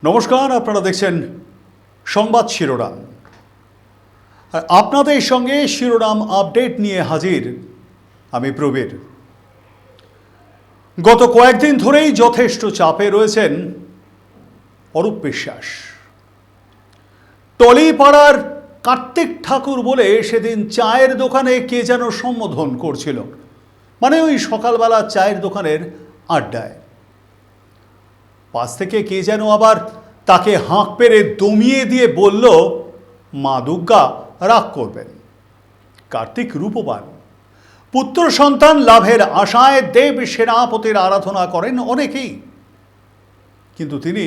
নমস্কার, আপনারা দেখছেন সংবাদ শিরোনাম। আর আপনাদের সঙ্গে শিরোনাম আপডেট নিয়ে হাজির আমি প্রবীর। গত কয়েকদিন ধরেই যথেষ্ট চাপে রয়েছেন অরূপ বিশ্বাস। টলিপাড়ার কার্তিক ঠাকুর বলে সেদিন চায়ের দোকানে কে যেন সম্বোধন করছিল, মানে ওই সকালবেলা চায়ের দোকানের আড্ডায়। পাশ থেকে কে যেন আবার তাকে হাঁক পেরে দমিয়ে দিয়ে বলল, মা দুর্গা রাগ করবেন। কার্তিক রূপবান, পুত্র সন্তান লাভের আশায় দেব সেনাপতির আরাধনা করেন অনেকেই, কিন্তু তিনি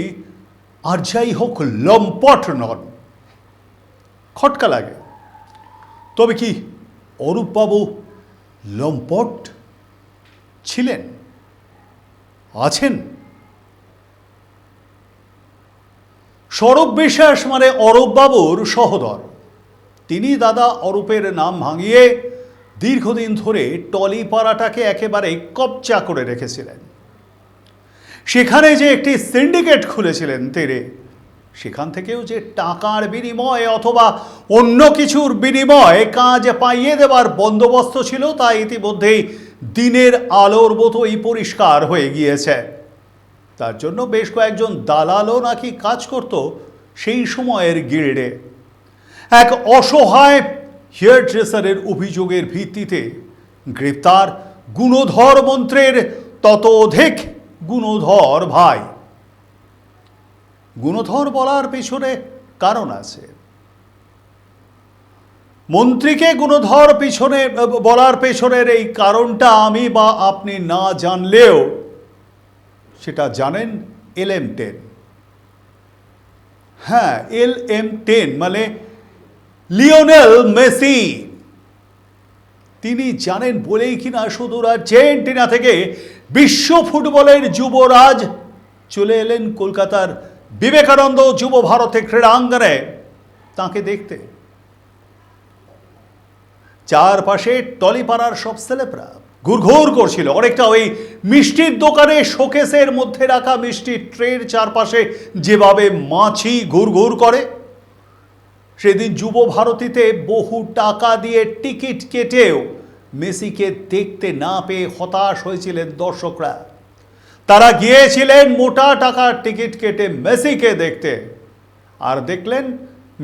আর যাই হোক লম্পট নন। খটকা লাগে। তবে কি অরূপবাবু লম্পট ছিলেন, আছেন? সৌরভ বিশ্বাস মানে অরূপবাবুর সহোদর। তিনি দাদা অরূপের নাম ভাঙিয়ে দীর্ঘদিন ধরে টলিপাড়াটাকে একেবারে কবজা করে রেখেছিলেন। সেখানে যে একটি সিন্ডিকেট খুলেছিলেন তিনি, সেখান থেকেও যে টাকার বিনিময়ে অথবা অন্য কিছুর বিনিময়ে কাজ পাইয়ে দেওয়ার বন্দোবস্ত ছিল, তা ইতিমধ্যেই দিনের আলোর মতোই পরিষ্কার হয়ে গিয়েছে। তার জন্য বেশ কয়েকজন দালালও নাকি কাজ করত সেই সময়ের গিল্ডে। এক অসহায় হেয়ার ড্রেসারের অভিযোগের ভিত্তিতে গ্রেপ্তার গুণধর মন্ত্রের ততোধিক গুণধর ভাই। গুণধর বলার পেছনে কারণ আছে। মন্ত্রীকে গুণধর পিছনে বলার পেছনের এই কারণটা আমি বা আপনি না জানলেও সেটা জানেন LM10। হ্যাঁ, LM10 মানে লিওনেল মেসি। তিনি জানেন বলেই কিনা সুদূর আর্জেন্টিনা থেকে বিশ্ব ফুটবলের যুবরাজ চলে এলেন কলকাতার বিবেকানন্দ যুব ভারতী ক্রীড়াঙ্গনে তাঁকে দেখতে। চারপাশে টলিপাড়ার সব সেলেবরা ঘুরঘুর করছিল, অনেকটা ওই মিষ্টির দোকানে শোকেসের মধ্যে রাখা মিষ্টির ট্রের চারপাশে যেভাবে মাছি ঘুরঘুর করে। সেদিন যুব ভারতীতে বহু টাকা দিয়ে টিকিট কেটেও মেসিকে দেখতে না পেয়ে হতাশ হয়েছিলেন দর্শকরা। তারা গিয়েছিলেন মোটা টাকার টিকিট কেটে মেসিকে দেখতে, আর দেখলেন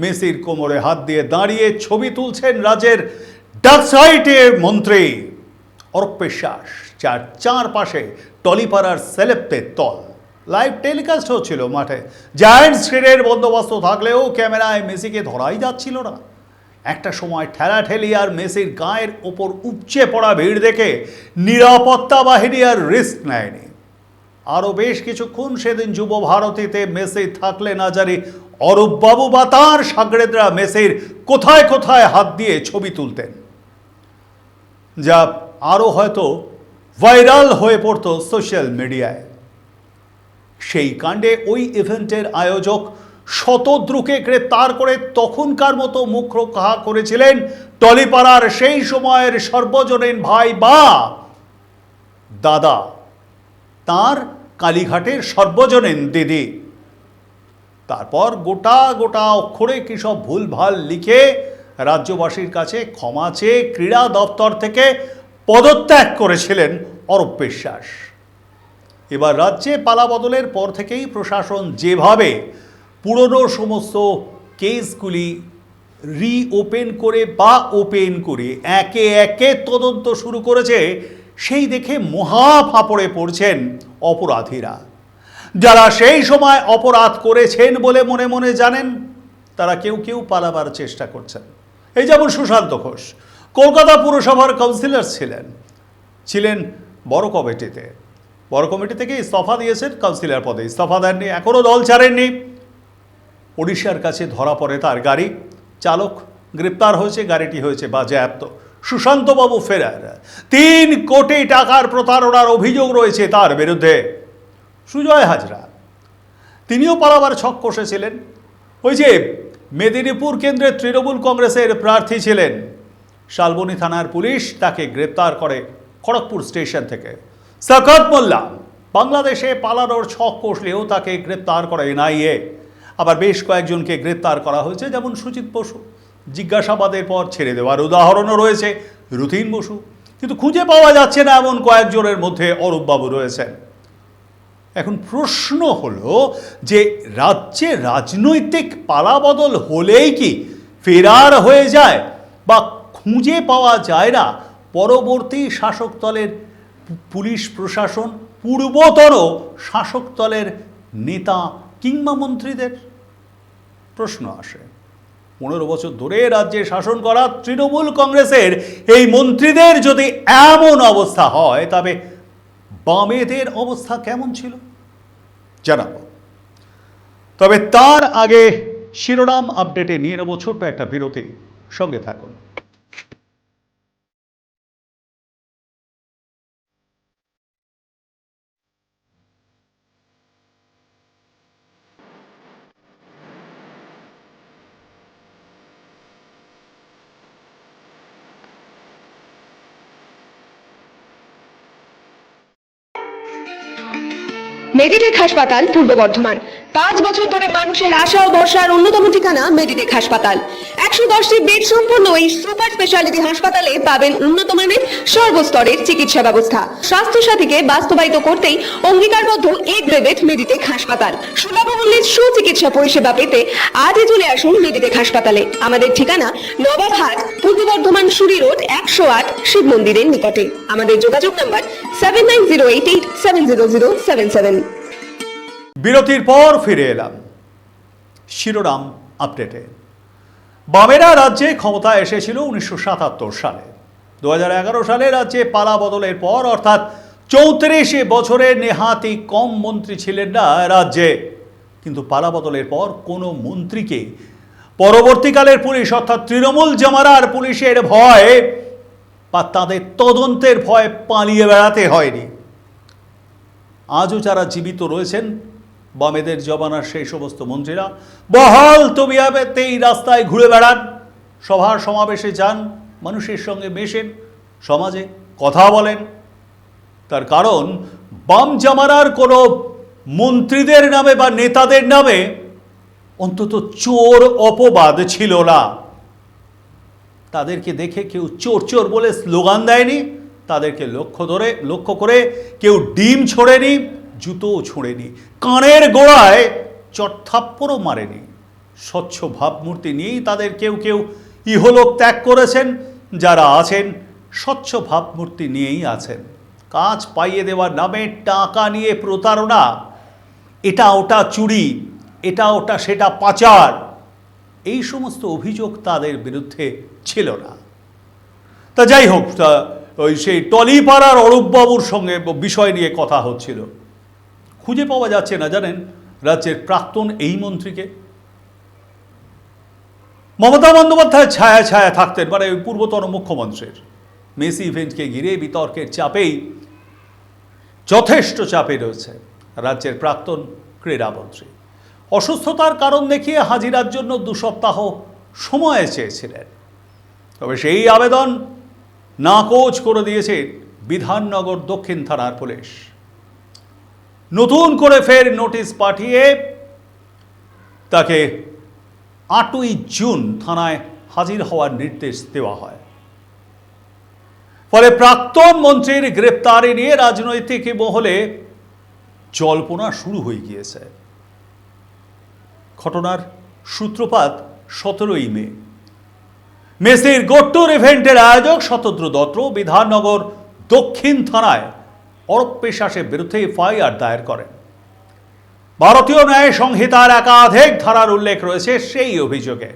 মেসির কোমরে হাত দিয়ে দাঁড়িয়ে ছবি তুলছেন রাজ্যের ডাকসাইটের মন্ত্রী অরূপ বিশ্বাস, যার চারপাশে টলিপাড়ার সেলেবদের দল। লাইভ টেলিকাস্ট হচ্ছিল মাঠে। জায়ান্ট স্ক্রিনের বন্দোবস্ত থাকলেও ক্যামেরায় মেসিকে ধরাই যাচ্ছিল না। একটা সময় ঠেলাঠেলি আর মেসির গায়ের ওপর উপচে পড়া ভিড় দেখে নিরাপত্তা বাহিনী আর রিস্ক নেয়নি। আরও বেশ কিছুক্ষণ সেদিন যুব ভারতীতে মেসি থাকলে না জানি অরূপবাবু বা তাঁর সাগরেদরা মেসির কোথায় কোথায় হাত দিয়ে ছবি তুলতেন, যা আরও হয়তো ভাইরাল হয়ে পড়ত সোশ্যাল মিডিয়ায়। সেই কাণ্ডে ওই ইভেন্টের আয়োজক শতদ্রুকে গ্রেপ্তার করে তখনকার মতো মুখ রক্ষা করেছিলেন টলিপাড়ার সেই সময়ের সর্বজনীন ভাই বা দাদা, তার কালীঘাটের সর্বজনীন দিদি। তারপর গোটা গোটা অক্ষরে কী সব ভুলভাল লিখে রাজ্যবাসীর কাছে ক্ষমা চেয়ে ক্রীড়া দপ্তর থেকে পদত্যাগ করেছিলেন অরূপ বিশ্বাস। এবার রাজ্যে পালাবদলের পর থেকেই প্রশাসন যেভাবে পুরনো সমস্ত কেসগুলি রিওপেন করে বা ওপেন করে একে একে তদন্ত শুরু করেছে, সেই দেখে মহা ফাঁপড়ে পড়ছেন অপরাধীরা। যারা সেই সময় অপরাধ করেছেন বলে মনে মনে জানেন, তারা কেউ কেউ পালাবার চেষ্টা করছেন। এই যেমন সুশান্ত ঘোষ কলকাতা পুরসভার কাউন্সিলর ছিলেন বড় কমিটিতে। বড় কমিটি থেকে ইস্তফা দিয়েছেন, কাউন্সিলর পদে ইস্তফা দেননি, এখনও দল ছাড়েননি। ওড়িশার কাছে ধরা পড়ে তার গাড়ি, চালক গ্রেপ্তার হয়েছে, গাড়িটি হয়েছে বাজেয়াপ্ত। সুশান্তবাবু ফেরার। 3 কোটি টাকার প্রতারণার অভিযোগ রয়েছে তার বিরুদ্ধে। সুজয় হাজরা, তিনিও পালাবার ছক কষেছিলেন। ওই যে মেদিনীপুর কেন্দ্রের তৃণমূল কংগ্রেসের প্রার্থী ছিলেন, শালবনী থানার পুলিশ তাকে গ্রেপ্তার করে খড়গপুর স্টেশন থেকে। সাকাত মোল্লা বাংলাদেশে পালানোর ছক কষলেও তাকে গ্রেপ্তার করে এনআইএ। আবার বেশ কয়েকজনকে গ্রেপ্তার করা হয়েছে, যেমন সুজিত বসু। জিজ্ঞাসাবাদের পর ছেড়ে দেওয়ার উদাহরণও রয়েছে রুথিন বসু। কিন্তু খুঁজে পাওয়া যাচ্ছে না এমন কয়েকজনের মধ্যে অরূপবাবু রয়েছেন। এখন প্রশ্ন হলো যে রাজ্যে রাজনৈতিক পালাবদল হলেই কি ফেরার হয়ে যায় বা খুঁজে পাওয়া যায় না পরবর্তী শাসক দলের পুলিশ প্রশাসন, পূর্বতর শাসক দলের নেতা কিংবা মন্ত্রীদের? প্রশ্ন আসে। 15 বছর ধরে রাজ্যে শাসন করা তৃণমূল কংগ্রেসের এই মন্ত্রীদের যদি এমন অবস্থা হয়, তবে বামেদের অবস্থা কেমন ছিল জানাবো। তবে তার আগে শিরোনাম আপডেটে নিয়ে নেব ছোট্ট একটা বিরতি। সঙ্গে থাকুন। মেডিটেক হাসপাতাল, পূর্ব বর্ধমান। 5 বছর ধরে মানুষের আশা ও ভরসার অন্যতম ঠিকানা মেডিটেক হাসপাতাল। 110টি বেড সম্পন্ন এই সুপার স্পেশালিটি হাসপাতালে পাবেন উন্নত মানের সর্বস্তরের চিকিৎসা ব্যবস্থা। স্বাস্থ্য সাথীকে বাস্তবায়িত করতেই অঙ্গীকারবদ্ধ এ গ্রেডেড মেডিটেক হাসপাতাল। সুলভ মূল্যে সুচিকিৎসা পরিষেবা পেতে আজই চলে আসুন মেডিটেক হাসপাতালে। আমাদের ঠিকানা নবাবহাট, পূর্ব বর্ধমান সুরি রোড, 108 শিব মন্দিরের নিকটে। আমাদের যোগাযোগ নাম্বার 7908870077। বিরতির পর ফিরে এলাম শিরোনাম আপডেটে। বামেরা রাজ্যে ক্ষমতায় এসেছিল 1977 সালে। 2011 সালে রাজ্যে পালা বদলের পর, অর্থাৎ 34 বছরে নেহাতি কম মন্ত্রী ছিলেন না রাজ্যে। কিন্তু পালা বদলের পর কোনো মন্ত্রীকে পরবর্তীকালের পুলিশ, অর্থাৎ তৃণমূল জামারার পুলিশের ভয় বা তাদের তদন্তের ভয় পালিয়ে বেড়াতে হয়নি। আজও যারা জীবিত রয়েছেন বামেদের জমানার সেই সমস্ত মন্ত্রীরা বহাল তবিয়াতেই রাস্তায় ঘুরে বেড়ান, সভা সমাবেশে যান, মানুষের সঙ্গে মেশেন, সমাজে কথা বলেন। তার কারণ বাম জামানার কোনো মন্ত্রীদের নামে বা নেতাদের নামে অন্তত চোর অপবাদ ছিল না। তাদেরকে দেখে কেউ চোর চোর বলে স্লোগান দেয়নি, তাদেরকে লক্ষ্য করে কেউ ডিম ছোড়েনি, জুতোও ছোঁড়েনি, কানের গোড়ায় চটথাপ্পড়ও মারেনি। স্বচ্ছ ভাবমূর্তি নিয়েই তাদের কেউ কেউ ইহলোক ত্যাগ করেছেন। যারা আছেন স্বচ্ছ ভাবমূর্তি নিয়েই আছেন। কাজ পাইয়ে দেওয়ার নামে টাকা নিয়ে প্রতারণা, এটা ওটা চুরি, এটা ওটা সেটা পাচার, এই সমস্ত অভিযোগ তাদের বিরুদ্ধে ছিল না। তা যাই হোক, ওই সেই টলিপাড়ার অরূপবাবুর সঙ্গে বিষয় নিয়ে কথা হচ্ছিল। খুঁজে পাওয়া যাচ্ছে না জানেন রাজ্যের প্রাক্তন এই মন্ত্রীকে। মমতা বন্দ্যোপাধ্যায় ছায়া ছায়া থাকতেন, মানে ওই পূর্বতন মুখ্যমন্ত্রীর মেসি ইভেন্টকে ঘিরে বিতর্কের চাপেই যথেষ্ট চাপে রয়েছে রাজ্যের প্রাক্তন ক্রীড়ামন্ত্রী। অসুস্থতার কারণ দেখিয়ে হাজিরার জন্য 2 সপ্তাহ সময় চেয়েছিলেন। তবে সেই আবেদন নাকচ করে দিয়েছে বিধাননগর দক্ষিণ থানার পুলিশ। নতুন করে ফের নোটিশ পাঠিয়ে তাকে 8ই জুন থানায় হাজির হওয়ার নির্দেশ দেওয়া হয়। ফলে প্রাক্তন মন্ত্রীর গ্রেপ্তারি নিয়ে রাজনৈতিক মহলে জল্পনা শুরু হয়ে গিয়েছে। ঘটনার সূত্রপাত 17ই মে। মেসির গোট্টুর ইভেন্টের আয়োজক শতদ্রু দত্ত বিধাননগর দক্ষিণ থানায় অরূপ বিশ্বাসের বিরুদ্ধে এফআইআর দায়ের করেন। ভারতীয় ন্যায় সংহিতার একাধিক ধারার উল্লেখ রয়েছে সেই অভিযোগে।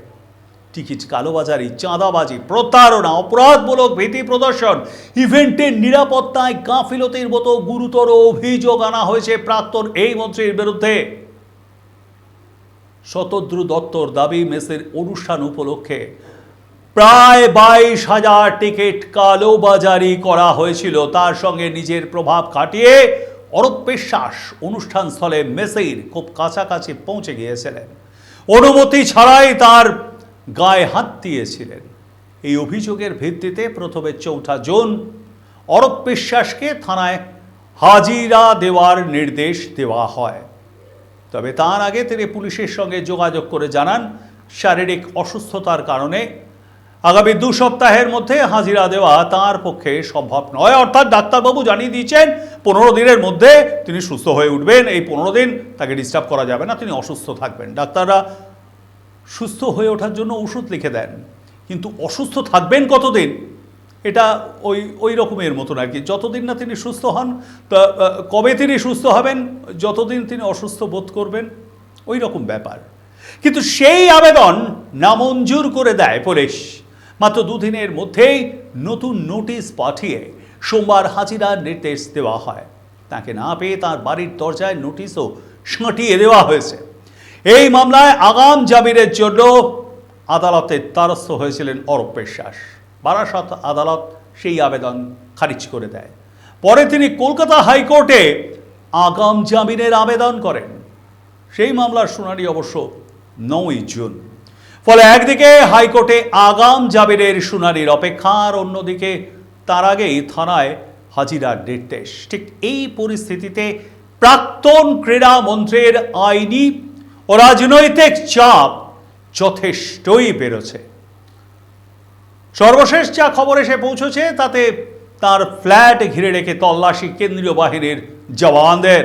টিকিট কালোবাজারি, চাঁদাবাজি, প্রতারণা, অপরাধমূলক ভীতি প্রদর্শন, ইভেন্টের নিরাপত্তায় গাফিলতির মতো গুরুতর অভিযোগ আনা হয়েছে প্রাক্তন এই মন্ত্রীর বিরুদ্ধে। শতদ্রু দত্তর দাবি, মেসির অনুষ্ঠান উপলক্ষে প্রায় 22,000 টিকিট কালোবাজারি করা হয়েছিল। তার সঙ্গে নিজের প্রভাব খাটিয়ে অরূপ বিশ্বাস অনুষ্ঠানস্থলে মেসির খুব কাছাকাছি পৌঁছে গিয়েছিলেন, অনুমতি ছাড়াই তার গায়ে হাত দিয়েছিলেন। এই অভিযোগের ভিত্তিতে প্রথমে 4 জুন অরূপ বিশ্বাসকে থানায় হাজিরা দেওয়ার নির্দেশ দেওয়া হয়। তবে তার আগে তিনি পুলিশের সঙ্গে যোগাযোগ করে জানান শারীরিক অসুস্থতার কারণে আগামী 2 সপ্তাহের মধ্যে হাজিরা দেওয়া তার পক্ষে সম্ভব নয়। অর্থাৎ ডাক্তারবাবু জানিয়ে দিয়েছেন 15 দিনের মধ্যে তিনি সুস্থ হয়ে উঠবেন। এই 15 দিন তাকে ডিস্টার্ব করা যাবে না, তিনি অসুস্থ থাকবেন। ডাক্তাররা সুস্থ হয়ে ওঠার জন্য ওষুধ লিখে দেন, কিন্তু অসুস্থ থাকবেন কতদিন এটা ওই রকমের মতন আর কি। যতদিন না তিনি সুস্থ হন, কবে তিনি সুস্থ হবেন, যতদিন তিনি অসুস্থ বোধ করবেন, ওই রকম ব্যাপার। কিন্তু সেই আবেদন নামঞ্জুর করে দেয় পুলিশ। মাত্র 2 দিনের মধ্যেই নতুন নোটিশ পাঠিয়ে সোমবার হাজিরার নির্দেশ দেওয়া হয়। তাকে না পেয়ে তার বাড়ির দরজায় নোটিশও সাঁটিয়ে দেওয়া হয়েছে। এই মামলায় আগাম জামিনের জন্য আদালতের দ্বারস্থ হয়েছিলেন অরূপ বিশ্বাস। বারাসত আদালত সেই আবেদন খারিজ করে দেয়। পরে তিনি কলকাতা হাইকোর্টে আগাম জামিনের আবেদন করেন। সেই মামলার শুনানি অবশ্য 9ই জুন। ফলে একদিকে হাইকোর্টে আগাম জামিনের শুনানির অপেক্ষা, আর অন্যদিকে তার আগেই থানায় হাজিরার নির্দেশ। ঠিক এই পরিস্থিতিতে প্রাক্তন ক্রীড়া মন্ত্রীর আইনি ও রাজনৈতিক চাপ যথেষ্টই বেড়েছে। সর্বশেষ যা খবর এসে পৌঁছেছে তাতে তার ফ্ল্যাট ঘিরে রেখে তল্লাশি কেন্দ্রীয় বাহিনীর জওয়ানদের।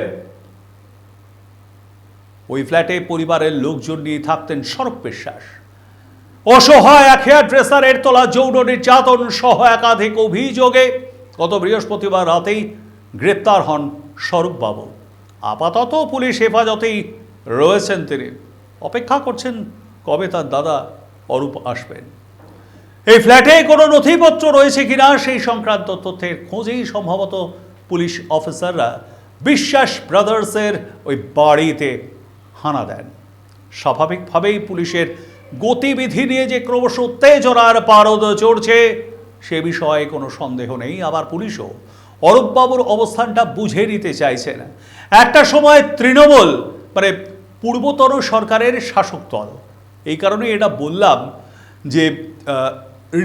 ওই ফ্ল্যাটে পরিবারের লোকজন নিয়ে থাকতেন স্বরূপ বিশ্বাস। অসহায় এক হেয়ার ড্রেসারের তোলা যৌন নির্যাতন সহ একাধিক অভিযোগে গত বৃহস্পতিবার রাতেই গ্রেপ্তার হন স্বরূপবাবু। আপাতত পুলিশ হেফাজতেই রয়েছেন তিনি। অপেক্ষা করছেন কবে তার দাদা অরূপ আসবেন। এই ফ্ল্যাটে কোনো নথিপত্র রয়েছে কিনা সেই সংক্রান্ত তথ্যের খোঁজেই সম্ভবত পুলিশ অফিসাররা বিশ্বাস ব্রাদার্সের ওই বাড়িতে হানা দেন। স্বাভাবিকভাবেই পুলিশের গতিবিধি নিয়ে যে ক্রমশ উত্তেজনার পারদ চড়ছে সে বিষয়ে কোনো সন্দেহ নেই। আবার পুলিশও অরূপবাবুর অবস্থানটা বুঝে নিতে চাইছে না। একটা সময় তৃণমূল মানে পূর্বতন সরকারের শাসক দল, এই কারণে এটা বললাম যে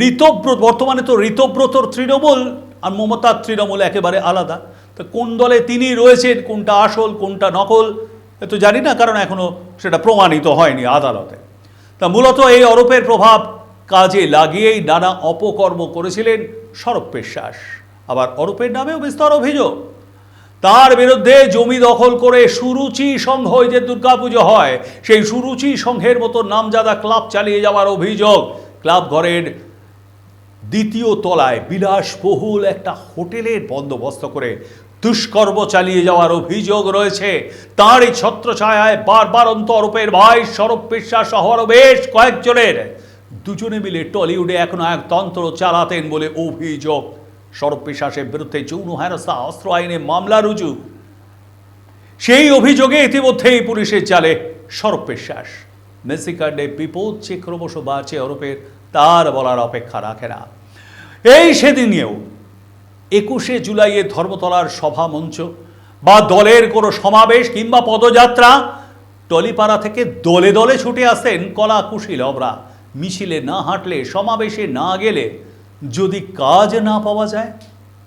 ঋতব্রত, বর্তমানে তো ঋতব্রতর তৃণমূল আর মমতার তৃণমূল একেবারে আলাদা। তো কোন দলে তিনি রয়েছেন, কোনটা আসল কোনটা নকল এ তো জানি না, কারণ এখনও সেটা প্রমাণিত হয়নি আদালতে। তা মূলত এই অরূপের প্রভাব কাজে লাগিয়েই নানা অপকর্ম করেছিলেন স্বরূপ বিশ্বাস। আবার অরূপের নামেও বিস্তর অভিযোগ। তার বিরুদ্ধে জমি দখল করে সুরুচি সংঘ, যে দুর্গাপুজো হয় সেই সুরুচি সংঘের মতো নামজাদা ক্লাব চালিয়ে যাওয়ার অভিযোগ। ক্লাব ঘরের 2য় তলায় বিলাসবহুল একটা হোটেলের বন্দোবস্ত করে দুষ্কর্ম চালিয়ে যাওয়ার অভিযোগ রয়েছে। তারই ছত্রছায়ায় বারবার অরূপের ভাই স্বরূপ বিশ্বাস সহ বেশ কয়েকজনের, দুজনে মিলে টলিউডে এখন তন্ত্র চালাতেন বলে অভিযোগ। স্বরূপ বিশ্বাসের বিরুদ্ধে যৌন হেনস্থা অস্ত্র আইনে মামলা রুজু। সেই অভিযোগে ইতিমধ্যেই পুলিশের জালে স্বরূপ বিশ্বাস। মেসিকার্ডে বিপদ যে ক্রমশ বাড়ছে অরূপের, তার বলার অপেক্ষা রাখে না। এই সেদিনেও 21শে জুলাইয়ে ধর্মতলার সভা মঞ্চ বা দলের কোনো সমাবেশ কিংবা পদযাত্রা, টলিপাড়া থেকে দলে দলে ছুটে আসতেন কলা কুশীলবরা। মিছিলে না হাঁটলে, সমাবেশে না গেলে যদি কাজ না পাওয়া যায়,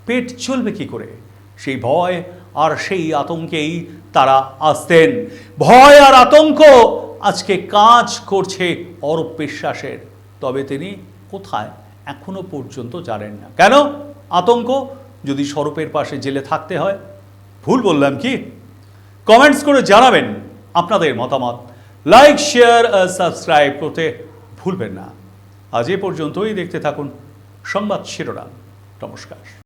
পেট চলবে কি করে? সেই ভয় আর সেই আতঙ্কেই তারা আসতেন। ভয় আর আতঙ্ক আজকে কাজ করছে অরূপ বিশ্বাসের। তবে তিনি কোথায় এখনো পর্যন্ত জানেন না। কেন আতঙ্ক? যদি স্বরূপের পাশে জেলে থাকতে হয়। ভুল বললাম কি? কমেন্টস করে জানাবেন আপনাদের মতামত। লাইক, শেয়ার, সাবস্ক্রাইব করতে ভুলবেন না। আজ এ পর্যন্তই। দেখতে থাকুন সংবাদ শিরোনাম। নমস্কার।